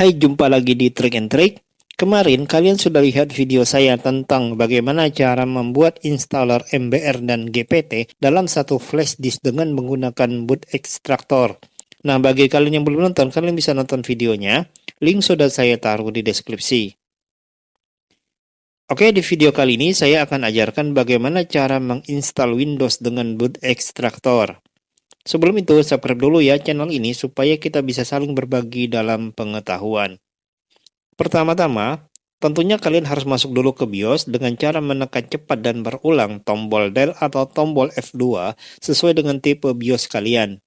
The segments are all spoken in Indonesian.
Hai, jumpa lagi di Trick and Trick. Kemarin kalian sudah lihat video saya tentang bagaimana cara membuat installer MBR dan GPT dalam satu flash disk dengan menggunakan boot extractor. Nah, bagi kalian yang belum nonton, kalian bisa nonton videonya. Link sudah saya taruh di deskripsi. Oke, di video kali ini saya akan ajarkan bagaimana cara menginstal Windows dengan boot extractor. Sebelum itu, subscribe dulu ya channel ini supaya kita bisa saling berbagi dalam pengetahuan. Pertama-tama, tentunya kalian harus masuk dulu ke BIOS dengan cara menekan cepat dan berulang tombol Del atau tombol F2 sesuai dengan tipe BIOS kalian.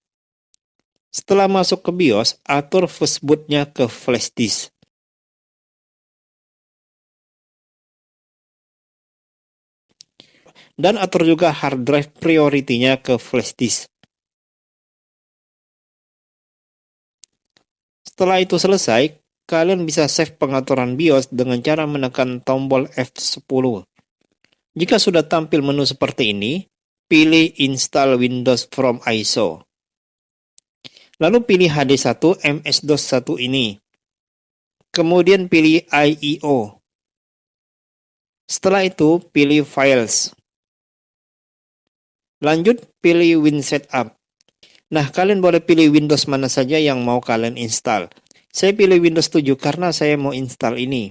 Setelah masuk ke BIOS, atur fast boot-nya ke flash disk. Dan atur juga hard drive priority-nya ke flash disk. Setelah itu selesai, kalian bisa save pengaturan BIOS dengan cara menekan tombol F10. Jika sudah tampil menu seperti ini, pilih Install Windows from ISO. Lalu pilih HD1 MS-DOS 1 ini. Kemudian pilih IEO. Setelah itu, pilih Files. Lanjut, pilih Win Setup. Nah, kalian boleh pilih Windows mana saja yang mau kalian install. Saya pilih Windows 7 karena saya mau install ini.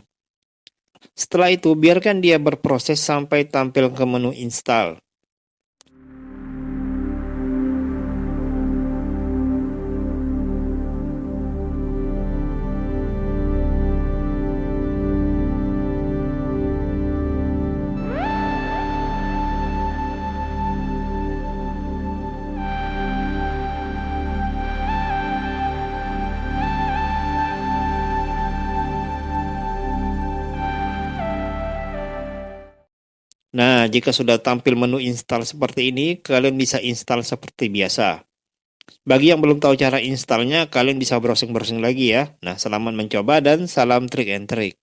Setelah itu, biarkan dia berproses sampai tampil ke menu install. Nah, jika sudah tampil menu install seperti ini, kalian bisa install seperti biasa. Bagi yang belum tahu cara installnya, kalian bisa browsing-browsing lagi ya. Nah, selamat mencoba dan salam Trick and Trick.